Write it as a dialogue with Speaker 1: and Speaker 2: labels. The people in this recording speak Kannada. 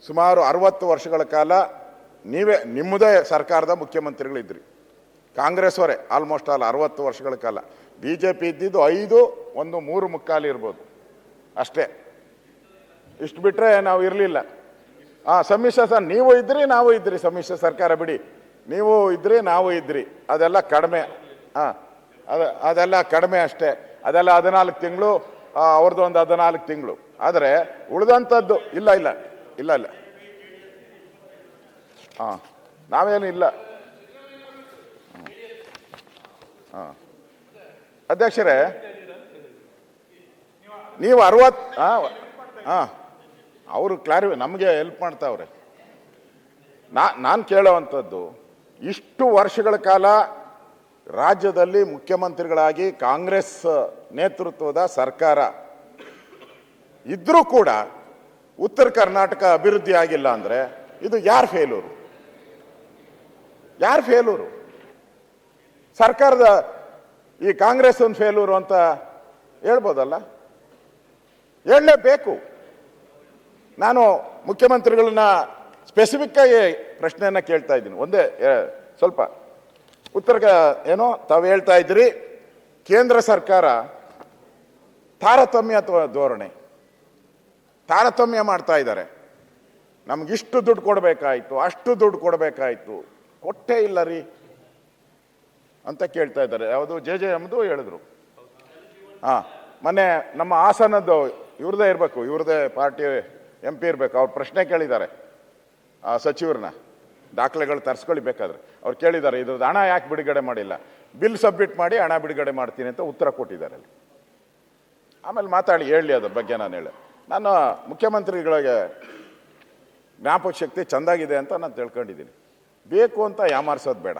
Speaker 1: ಸುಮಾರು 60 ವರ್ಷಗಳ ಕಾಲ ನೀವೇ ನಿಮ್ಮದೇ ಸರ್ಕಾರದ ಮುಖ್ಯಮಂತ್ರಿಗಳಿದ್ರಿ. ಕಾಂಗ್ರೆಸ್ ಅವರೇ ಆಲ್ಮೋಸ್ಟ್ ಆಲ್ 60 ವರ್ಷಗಳ ಕಾಲ. ಬಿ ಜೆ ಪಿ ಇದ್ದಿದ್ದು 5, ಒಂದು 3 ಮುಕ್ಕಾಲು ಇರ್ಬೋದು ಅಷ್ಟೇ. ಇಷ್ಟು ಬಿಟ್ಟರೆ ನಾವು ಇರಲಿಲ್ಲ. ಸಮ್ಮಿಶ್ರ ನೀವು ಇದ್ರಿ, ನಾವು ಇದ್ರಿ. ಸಮ್ಮಿಶ್ರ ಸರ್ಕಾರ ಬಿಡಿ, ನೀವು ಇದ್ರಿ, ನಾವು ಇದ್ರಿ. ಅದೆಲ್ಲ ಕಡಿಮೆ. ಅದೆಲ್ಲ ಕಡಿಮೆ ಅಷ್ಟೇ. ಅದೆಲ್ಲ 14 ತಿಂಗಳು, ಅವ್ರದ್ದು ಒಂದು 14 ತಿಂಗಳು. ಆದರೆ ಉಳಿದಂಥದ್ದು ಇಲ್ಲ ಇಲ್ಲ ಇಲ್ಲ ಇಲ್ಲ ನಾವೇನು ಇಲ್ಲ. ಅಧ್ಯಕ್ಷರೇ, ನೀವು 60 ಅವರು ನಮಗೆ ಹೆಲ್ಪ್ ಮಾಡ್ತಾವ್ರೆ. ನಾನು ಕೇಳೋವಂಥದ್ದು, ಇಷ್ಟು ವರ್ಷಗಳ ಕಾಲ ರಾಜ್ಯದಲ್ಲಿ ಮುಖ್ಯಮಂತ್ರಿಗಳಾಗಿ ಕಾಂಗ್ರೆಸ್ ನೇತೃತ್ವದ ಸರ್ಕಾರ ಇದ್ರೂ ಕೂಡ ಉತ್ತರ ಕರ್ನಾಟಕ ಅಭಿವೃದ್ಧಿ ಆಗಿಲ್ಲ ಅಂದರೆ ಇದು ಯಾರು ಫೇಲೂರು? ಯಾರು ಫೇಲೂರು? ಸರ್ಕಾರದ ಈ ಕಾಂಗ್ರೆಸ್ ಒಂದು ಫೇಲೂರು ಅಂತ ಹೇಳ್ಬೋದಲ್ಲ? ಹೇಳಲೇಬೇಕು. ನಾನು ಮುಖ್ಯಮಂತ್ರಿಗಳನ್ನ ಸ್ಪೆಸಿಫಿಕ್ ಆಗಿ ಪ್ರಶ್ನೆಯನ್ನ ಕೇಳ್ತಾ ಇದ್ದೀನಿ. ಒಂದೇ ಸ್ವಲ್ಪ ಉತ್ತರ ಏನೋ ತಾವು ಹೇಳ್ತಾ ಇದ್ರಿ, ಕೇಂದ್ರ ಸರ್ಕಾರ ತಾರತಮ್ಯ ಧೋರಣೆ, ತಾರತಮ್ಯ ಮಾಡ್ತಾ ಇದ್ದಾರೆ. ನಮಗಿಷ್ಟು ದುಡ್ಡು ಕೊಡಬೇಕಾಯ್ತು, ಅಷ್ಟು ದುಡ್ಡು ಕೊಡಬೇಕಾಯ್ತು, ಕೊಟ್ಟೇ ಇಲ್ಲ ರೀ ಅಂತ ಕೇಳ್ತಾ ಇದ್ದಾರೆ. ಯಾವುದು JJMದು ಹೇಳಿದ್ರು. ಮೊನ್ನೆ ನಮ್ಮ ಹಾಸನದ್ದು ಇವ್ರದೇ ಇರಬೇಕು, ಇವ್ರದೇ ಪಾರ್ಟಿ MP ಇರಬೇಕು. ಅವ್ರು ಪ್ರಶ್ನೆ ಕೇಳಿದ್ದಾರೆ ಸಚಿವರನ್ನ, ದಾಖಲೆಗಳು ತರಿಸ್ಕೊಳ್ಬೇಕಾದ್ರೆ. ಅವ್ರು ಕೇಳಿದ್ದಾರೆ, ಇದ್ರದ್ದು ಹಣ ಯಾಕೆ ಬಿಡುಗಡೆ ಮಾಡಿಲ್ಲ? ಬಿಲ್ ಸಬ್ಮಿಟ್ ಮಾಡಿ ಹಣ ಬಿಡುಗಡೆ ಮಾಡ್ತೀನಿ ಅಂತ ಉತ್ತರ ಕೊಟ್ಟಿದ್ದಾರೆ. ಆಮೇಲೆ ಮಾತಾಡಿ ಹೇಳಿ ಅದ್ರ ಬಗ್ಗೆ. ನಾನು ಮುಖ್ಯಮಂತ್ರಿಗಳಿಗೆ ಜ್ಞಾಪಕ ಶಕ್ತಿ ಚೆಂದಾಗಿದೆ ಅಂತ ನಾನು ತಿಳ್ಕೊಂಡಿದ್ದೀನಿ. ಬೇಕು ಅಂತ ಯಾಮಾರಿಸೋದು ಬೇಡ.